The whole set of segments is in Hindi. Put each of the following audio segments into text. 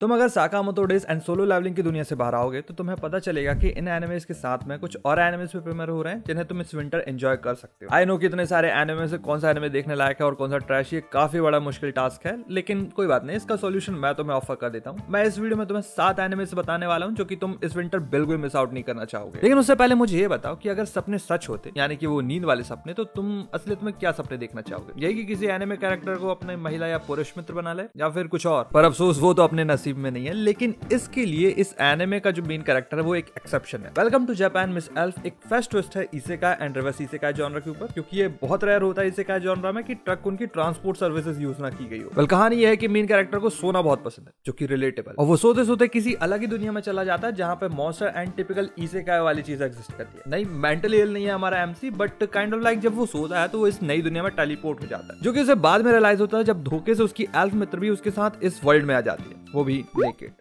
तुम अगर साकामोतो डेज एंड सोलो लेवलिंग की दुनिया से बाहर आओगे तो तुम्हें पता चलेगा कि इन एनिमेस के साथ में कुछ और एनिमेस भी प्रीमियर हो रहे हैं जिन्हें तुम इस विंटर एंजॉय कर सकते हो। आई नो कि इतने सारे एनिमे से कौन सा एनिमे देखने लायक है और कौन सा ट्रैश, ये काफी बड़ा मुश्किल टास्क है, लेकिन कोई बात नहीं, इसका सोल्यूशन मैं तुम्हें ऑफर कर देता हूँ। मैं इस वीडियो में तुम्हें 7 एनिमेस बताने वाला हूँ जो कि तुम इस विंटर बिल्कुल मिस आउट नहीं करना चाहोगे। लेकिन उससे पहले मुझे ये बताओ कि अगर सपने सच होते, यानी कि वो नींद वाले सपने, तो तुम असलियत में क्या सपने देखना चाहोगे? यही कि किसी एनिमे कैरेक्टर को अपने महिला या पुरुष मित्र बना ले, या फिर कुछ और? पर अफसोस वो तो अपने नसीब में नहीं है। लेकिन इसके लिए इस एनिमे का जो मेन कैरेक्टर है वो एक एक्सेप्शन है। Welcome to Japan miss elf एक फेस्ट ट्विस्ट है isekai and reverse isekai genre के ऊपर, क्योंकि ये बहुत रेयर होता है इसेकाई जॉनर में कि ट्रक उनकी ट्रांसपोर्ट सर्विसेज यूज ना की गई हो। कहानी ये है कि मेन कैरेक्टर को सोना बहुत पसंद है, जो कि रिलेटेबल, और वो सोते सोते किसी अलग ही दुनिया में चला जाता है जहां पे मॉन्स्टर एंड टिपिकल इसेकाई वाली चीज एग्जिस्ट करती है। नहीं, मेंटली इल नहीं है हमारा MC, but kind of like जब वो सोता है तो वो इस नई दुनिया में टेलीपोर्ट हो जाता है, जो कि उसे बाद में रियलाइज होता है जब धोखे से उसकी एल्फ मित्र भी उसके साथ इस वर्ल्ड में आ जाती है, वो भी नेकेड।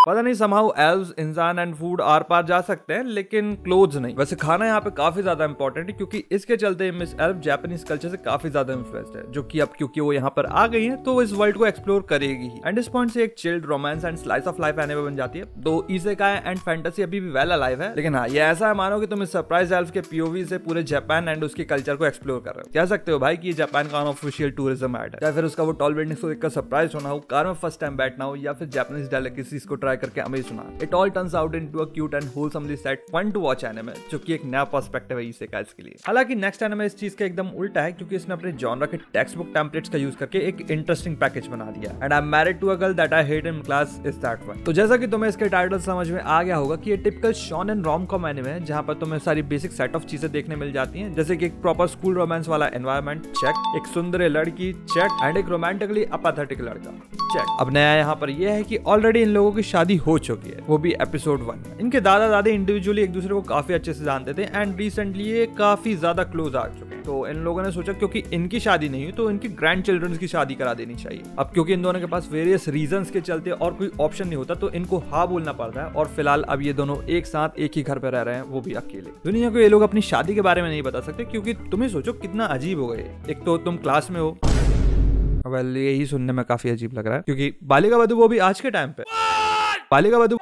पता नहीं समहाउ एल्व्स, इंसान एंड फूड आर पार जा सकते हैं, लेकिन क्लोथ्स नहीं। वैसे खाना यहाँ पे काफी ज्यादा इंपॉर्टेंट है, क्योंकि इसके चलते मिस एल्फ जापानीज कल्चर से काफी ज्यादा इन्फ्लुएंस्ड है, जो कि अब क्योंकि वो यहाँ पर आ गई है तो वो इस वर्ल्ड को एक्सप्लोर करेगी ही। एंड इस पॉइंट से एक chilled romance and slice of life anime बन जाती है। दो इसेकाई एंड फैंटेसी अभी भी वेल अलाइव है, लेकिन हाँ, ये ऐसा है मानो कि तुम इस सरप्राइज एल्फ के पीओवी से पूरे जापान एंड उसके कल्चर को एक्सप्लोर कर रहे हो। कह सकते हो भाई कि ये जापान का अनऑफिशियल टूरिज्म एड है, या फिर उसका वो टॉल बिल्डिंग्स को देखकर सरप्राइज होना हो, कार में फर्स्ट टाइम बैठना हो, या फिर जापानीज डेलिकेसीज को ट्राई करके अमेज होना। It all turns out into a cute and wholesomely set fun to watch anime, जो कि एक नया पर्सपेक्टिव है इसेकाई के लिए। हालांकि नेक्स्ट एनिमे इस चीज का एकदम उल्टा है, क्योंकि इसने अपने जॉनर के टेक्स्ट बुक टेम्पलेट्स का यूज करके एक इंटरेस्टिंग पैकेज बना दिया। And I am married to a girl that I hate in class is that one. तो जैसा कि तुम्हें इसके टाइटल समझ में आ गया होगा कि ये टिपिकल शोनेन रोम-कॉम एनिमे है, जहां पर तुम्हें सारी बेसिक सेट ऑफ चीजें देखने मिल जाती हैं, जैसे कि एक प्रॉपर स्कूल रोमांस वाला एनवायरनमेंट चेक, एक सुंदर लड़की चेक, एंड एक रोमांटिकली अपैथेटिक लड़का चेक। अब नया यहाँ पर यह है कि ऑलरेडी इन लोगों की शादी हो चुकी है, वो भी एपिसोड 1 में। इनके दादा दादी इंडिविजुअली एक दूसरे को काफी अच्छे से जानते थे एंड रिसेंटली ये काफी ज्यादा क्लोज आ चुके हैं। तो इन लोगों ने सोचा क्योंकि इनकी शादी नहीं हुई तो इनकी ग्रैंड चिल्ड्रंस की शादी करा देनी चाहिए। अब क्योंकि इन दोनों के पास वेरियस रीजंस के चलते और कोई ऑप्शन नहीं होता तो इनको हाँ बोलना पड़ता है, और फिलहाल अब ये दोनों एक साथ एक ही घर पे रह रहे हैं, वो भी अकेले। दुनिया को ये लोग अपनी शादी के बारे में नहीं बता सकते, क्योंकि तुम्हें सोचो कितना अजीब हो गए। एक तो तुम क्लास में हो, वेल यही सुनने में काफी अजीब लग रहा है, क्योंकि बालिका वधू, वो भी आज के टाइम पे बालिका वधू,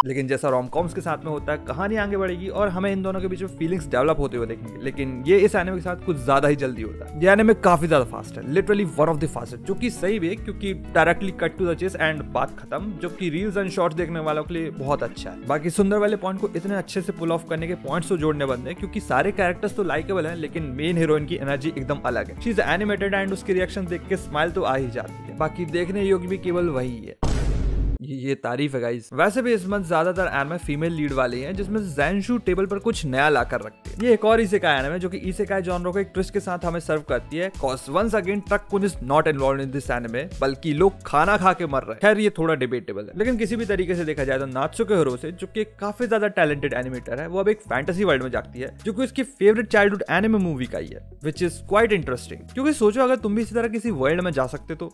लेकिन जैसा रोम-कॉम्स के साथ में होता है, कहानी आगे बढ़ेगी और हमें इन दोनों के बीच में फीलिंग्स डेवलप होते हुए देखेंगे। लेकिन ये इस एनिमे के साथ कुछ ज्यादा ही जल्दी होता है। ये एनिमे काफी ज्यादा फास्ट है, literally one of the fastest, जो कि सही भी है क्योंकि directly cut to the chase and बात खत्म, जो कि रील्स एंड शॉर्ट्स देखने वालों के लिए बहुत अच्छा है। बाकी सुंदर वाले पॉइंट को इतने अच्छे से पुल ऑफ करने के पॉइंट्स तो जोड़ने बनते हैं, क्योंकि सारे कैरेक्टर्स तो लाइकेबल हैं, लेकिन मेन हीरोइन की एनर्जी एकदम अलग है। शी इज एनिमेटेड एंड उसके रिएक्शन देख के स्माइल तो आ ही जाती है। बाकी देखने योग्य भी केवल वही है। ये तारीफ है गाइस। वैसे भी इस मंथ ज्यादातर एनिमे फीमेल लीड वाले हैं, जिसमें ज़ेनशु टेबल पर कुछ नया लाकर रखते हैं। ये एक और इसेकाई एनिमे जो कि इसेकाई जॉनर को एक ट्विस्ट के साथ हमें सर्व करती है। कॉज वंस अगेन ट्रक-कुन is not involved in this anime, बल्कि लोग खाना खा के मर रहे हैं। खैर ये थोड़ा डिबेटेबल है, लेकिन किसी भी तरीके से देखा जाए तो नात्सुके हिरोसे, जो कि काफी ज्यादा टैलेंटेड एनिमेटर है, वो अब एक फैंटेसी वर्ल्ड में जाती है, जो कि उसकी फेवरेट चाइल्डहुड एनिमे मूवी का ही है, विच इज क्वाइट इंटरेस्टिंग। क्योंकि सोचो अगर तुम भी इसी तरह किसी वर्ल्ड में जा सकते तो।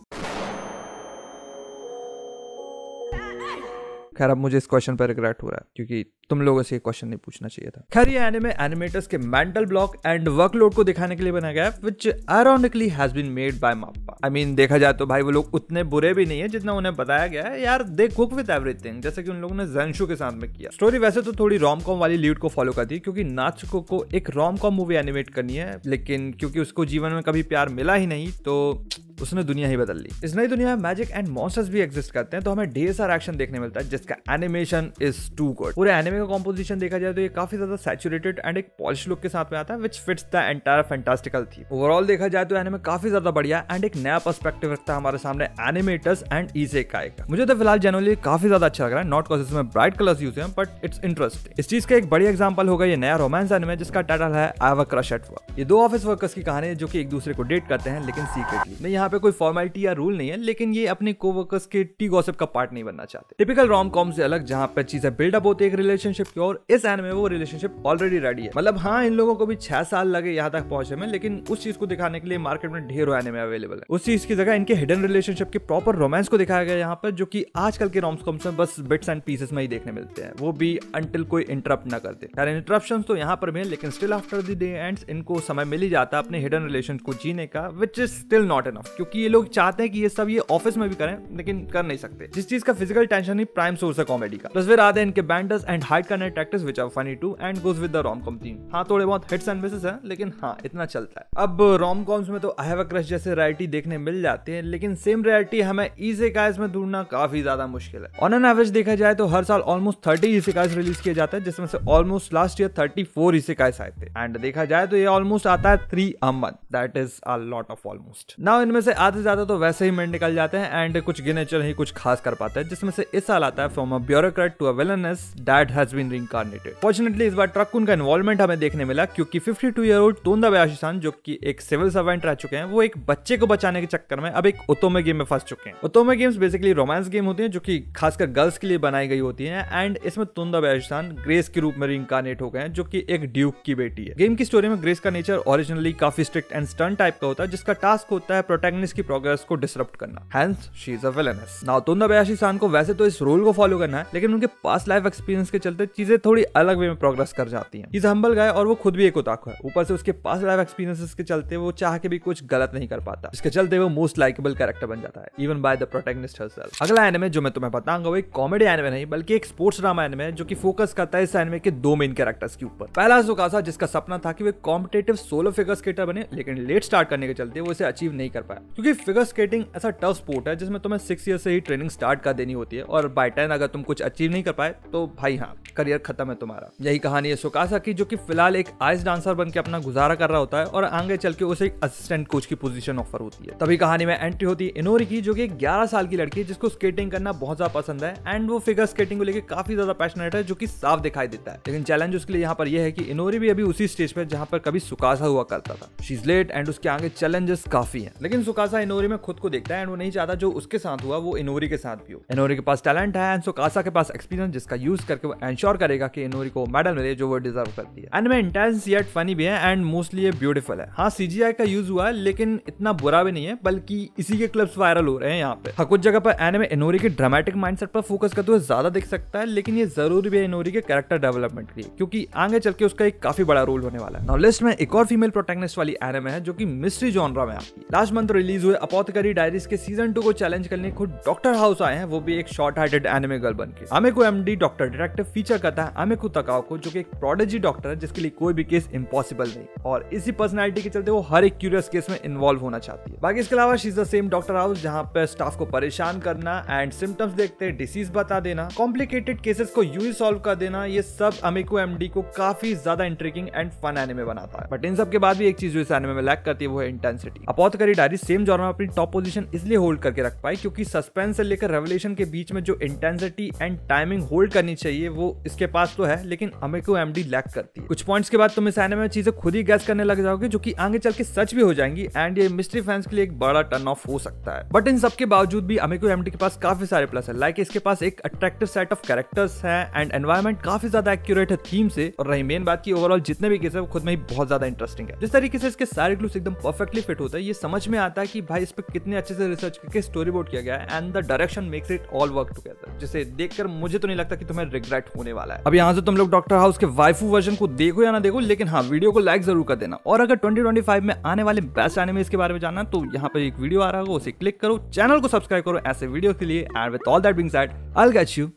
खैर अब मुझे इस क्वेश्चन पर रिग्रेट हो रहा है, क्योंकि तुम लोगों से ये क्वेश्चन नहीं पूछना चाहिए था। खैर ये एनिमे एनिमेटर्स के मेंटल ब्लॉक एंड वर्कलोड को दिखाने के लिए बनाया गया है, which ironically has been made by MAPPA. I mean देखा जाए तो भाई वो लोग उतने बुरे भी नहीं है जितना उन्हें बताया गया है यार। दे कुक विद एवरीथिंग, जैसे कि उन लोगों ने ज़ेनशु के साथ में किया। स्टोरी वैसे तो थोड़ी रोम-कॉम वाली लीड को फॉलो करती है, क्योंकि नात्सुको को एक रोम-कॉम मूवी एनिमेट करनी है, लेकिन क्योंकि उसको जीवन में कभी प्यार मिला ही नहीं तो उसने दुनिया ही बदल ली। इस नई दुनिया में मैजिक एंड मॉन्स्टर्स भी एग्जिस्ट करते हैं, तो हमें ढेर सारा एक्शन देखने मिलता है, जिसका एनिमेशन इज टू गुड। पूरे एनिमे का कॉम्पोजिशन देखा जाए तो ये काफी ज्यादा सैचुरेटेड एंड एक पॉलिश लुक के साथ में आता है, which fits the entire fantastical theme. Overall देखा जाए तो एनिमे काफी ज्यादा बढ़िया एंड एक नया पर्सपेक्टिव रखता है हमारे सामने एनिमेटर्स एंड इसेकाई का। मुझे तो फिलहाल जनरली काफी ज्यादा अच्छा लग रहा है, नॉट कॉज इसमें ब्राइट कलर्स यूज हैं, बट इट्स इंटरेस्टिंग। इस चीज का एक बढ़िया एग्जांपल होगा ये नया रोमांस एनिमे, जिसका टाइटल है I have a crush at work. ये दो ऑफिस वर्कर्स की कहानी है जो कि एक दूसरे को डेट करते हैं, लेकिन सीक्रेटली। नहीं, यहाँ पे कोई फॉर्मेलिटी या रूल नहीं है, लेकिन ये अपने कोवर्कर्स के टी गॉसिप का पार्ट नहीं बनना चाहते। टिपिकल रोम-कॉम से अलग, जहां पे चीजें बिल्डअप होती है एक रिलेशनशिप की, और इस एनिमे में वो रिलेशनशिप ऑलरेडी रेडी है। मतलब हाँ, इन लोगों को भी 6 साल लगे यहाँ तक पहुंचे में, लेकिन उस चीज को दिखाने के लिए मार्केट में ढेरों एनिमे अवेलेबल है। उस चीज की जगह इनके हिडन रिलेशनशिप के प्रॉपर रोमांस को दिखाया गया यहाँ पर, जो कि आजकल के रोम्स-कॉम्स में बस बिट्स एंड पीसेस में ही देखने मिलते हैं, वो भी अंटिल कोई इंटरप्ट ना कर दे। यार इंटरप्शंस तो यहाँ पर भी है, लेकिन still after the day ends इनको समय मिल ही जाता है अपने हिडन रिलेशन को जीने का, which is still not enough, क्योंकि ये लोग चाहते हैं कि ये सब ये ऑफिस में भी करें लेकिन कर नहीं सकते, जिस चीज का फिजिकल टेंशन ही प्राइम सोर्स है कॉमेडी का। प्लस फिर आते हैं इनके बैंडर्स एंड हाइड करने tactics which are funny too and goes with the romcom theme. हाँ थोड़े बहुत हिट्स एंड मिसेस हैं, लेकिन हाँ इतना चलता है। अब रोम-कॉम्स में तो आई हैव अ क्रश जैसे रियलिटी देखने मिल जाती है, लेकिन सेम रियलिटी हमें इसेकाइज में ढूंढना काफी ज्यादा मुश्किल है। ऑन एन एवरेज देखा जाए तो हर साल ऑलमोस्ट 30 इसेकाइज रिलीज किए जाते हैं, जिसमें से ऑलमोस्ट लास्ट ईयर 34 इसेकाइज आए थे, एंड देखा जाए तो ये ऑलमोस्ट आता है 3 a month, that is a lot of almost. Now इनमें से आधे ज्यादा तो वैसे ही मिनट निकल जाते हैं एंड कुछ गिने चुने ही कुछ खास कर पाते हैं, जिसमें से इस साल आता है from a bureaucrat to a villainess that has been reincarnated. Fortunately इस बार ट्रक का इन्वॉल्वमेंट हमें देखने मिला, क्योंकि 52-year-old तोंदा बयाशी-सान जो कि एक सिविल सर्वेंट रह चुके हैं, वो एक बच्चे को बचाने के चक्कर में अब एक ओतोमे गेम में फंस चुके हैं। ओतोमे गेम्स बेसिकली रोमांस गेम होती हैं जो कि खासकर गर्ल्स के लिए बनाई गई होती हैं, एंड इसमें तोंदा बयाशी-सान ग्रेस के रूप में रीइंकार्नेट हो गए हैं, जो कि एक ड्यूक की बेटी है। गेम की स्टोरी में ग्रेस का नेचर ओरिजिनली काफी स्ट्रिक्ट एंड स्टर्न टाइप का होता है, जिसका टास्क होता है प्रोटैगनिस्ट की प्रोग्रेस को डिसरप्ट करना, hence she is a villainess. Now Tonda बयाशी-सान को वैसे तो इस रोल को फॉलो करना है, लेकिन उनके पास्ट लाइफ एक्सपीरियंस के चलते चीजें थोड़ी अलग वे में प्रोग्रेस कर जाती हैं। इज हम्बल गाय और वो खुद भी एक ओताकू है, ऊपर से उसके पास्ट लाइफ एक्सपीरियंसेस के चलते वो चाह के भी कुछ गलत नहीं कर पाता, जिसके चलते वो मोस्ट लाइकेबल कैरेक्टर बन जाता है even by the protagonist herself. अगला एनिमे जो मैं तुम्हें बताऊंगा वो एक कॉमेडी एनिमे नहीं बल्कि एक स्पोर्ट्स ड्रामा एनिमे है, जो कि फोकस करता है इस एनिमे के 2 मेन कैरेक्टर्स के ऊपर। पहला सुकासा, जिसका सपना था कि वो कॉम्पिटिटिव सोलो फिगर स्केटर बने, लेकिन लेट स्टार्ट करने के चलते वो इसे अचीव नहीं कर पाया, क्योंकि फिगर स्केटिंग ऐसा टफ स्पोर्ट है जिसमें तुम्हें 6 ईयर से ही ट्रेनिंग स्टार्ट कर देनी होती है, और बाय 10 अगर तुम कुछ अचीव नहीं कर पाए तो भाई हाँ करियर खत्म है तुम्हारा। यही कहानी है सुकासा की, जो कि फिलहाल एक आइस डांसर बन के अपना गुजारा कर रहा होता है, और आगे चल के उसे एक असिस्टेंट कोच की पोजीशन ऑफर होती है। तभी कहानी में एंट्री होती है इनोरी की, जो कि एक 11 साल की लड़की है जिसको स्केटिंग करना बहुत ज्यादा पसंद है, एंड वो फिगर स्केटिंग को लेकर काफी ज्यादा पैशनेट है, जो कि साफ दिखाई देता है। लेकिन चैलेंज उसके लिए यहाँ पर यह है कि इनोरी भी अभी उसी स्टेज पे जहाँ पर कभी सुकासा हुआ करता था। शी इज लेट एंड उसके आगे चैलेंजेस काफी हैं, लेकिन सुकासा इनोरी में खुद को देखता है एंड वो नहीं चाहता जो उसके साथ हुआ वो इनोरी के साथ भी हो। इनोरी के पास टैलेंट है एंड सुकासा के पास एक्सपीरियंस, जिसका यूज करके वो एंश्योर करेगा कि इनोरी को मेडल मिले जो वो डिजर्व करती है। एंड में इंटेंस येट फनी भी है एंड मोस्टली ये ब्यूटीफुल है। हाँ सीजीआई का यूज हुआ है, लेकिन इतना बुरा भी नहीं है, बल्कि इसी के क्लिप्स वायरल हो रहे हैं यहाँ पे। हाँ कुछ जगह पर एनिमे इनोरी के ड्रामेटिक माइंडसेट पर फोकस करते हुए ज्यादा दिख सकता है, लेकिन ये जरूरी भी है इनोरी के कैरेक्टर डेवलपमेंट के लिए, क्योंकि आगे चल के उसका एक काफी बड़ा रोल होने वाला है। नाउ लिस्ट में एक और फीमेल प्रोटैगनिस्ट वाली एनिमे है, जो कि मिस्ट्री जॉनरा में आती है। लास्ट मंथ रिलीज हुए अपोथेकेरी डायरीज के सीजन 2 को चैलेंज करने खुद डॉक्टर हाउस आए हैं, वो भी एक शॉर्ट हार्टेड एनिमे गर्ल बनके। आमेको एमडी डॉक्टर डिटेक्टिव फीचर करता है आमेको तकाओको, जो कि एक प्रोडिजी डॉक्टर है जिसके लिए कोई भी केस इंपॉसिबल नहीं, और इसी पर्सनैलिटी के चलते वो हर एक क्यूरियस केस में इन्वॉल्व होना चाहती है। बाकी इसके अलावा she is the same doctor house, जहां पे स्टाफ को परेशान करना एंड सिम्टम्स देखते डिसीज बता देना, कॉम्प्लिकेटेड केसेस को यूं ही सॉल्व कर देना, ये सब आमेको एमडी को काफी ज्यादा इंट्रिगिंग एंड फन एनिमे बनाता है। बट इन सब के बाद भी एक चीज जो इस एनिमे में लैक करती है वो है इंटेंसिटी। अपोथेकेरी डायरीज सेम जॉनर में अपनी टॉप पोजीशन इसलिए होल्ड करके रख पाई क्योंकि सस्पेंस से लेकर रेवलेशन के बीच में जो इंटेंसिटी एंड टाइमिंग होल्ड करनी चाहिए वो इसके पास तो है, लेकिन आमेको एमडी लैक करती है। कुछ पॉइंट्स के बाद तुम इस एनिमे में चीजें खुद ही गैस करने लग जाओगे, जो कि आगे चल के सच भी हो जाएंगी, एंड ये मिस्ट्री फैंस के लिए एक बड़ा टर्न ऑफ हो सकता है। बट इन सब के बावजूद भी आमेको एमडी के पास काफी सारे प्लस है, लाइक इसके पास एक अट्रैक्टिव सेट ऑफ कैरेक्टर्स है एंड एनवायरनमेंट काफी ज्यादा एक्यूरेट है थीम से, और रही मेन बात की ओवरऑल जितने भी केस है वो खुद में ही बहुत ज्यादा इंटरेस्टिंग है। जिस तरीके से इसके सारे क्लूज एकदम परफेक्टली फिट होता है, ये समझ में आता है कि भाई इस पे कितने अच्छे से रिसर्च करके स्टोरी बोर्ड किया गया है, and the direction makes it all work together, जिसे देखकर मुझे तो नहीं लगता कि तुम्हें रिग्रेट होने वाला है। अब यहाँ से तुम लोग डॉक्टर हाउस के वाइफू वर्जन को देखो या ना देखो, लेकिन हाँ वीडियो को लाइक जरूर कर देना, और अगर 2025 में आने वाले बेस्ट एनिमेस के बारे में जानना तो यहाँ पे एक वीडियो आ रहा होगा, उसे क्लिक करो, चैनल को सब्सक्राइब करो ऐसे वीडियो के लिए, and with all that being said I will get you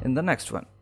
in the next one.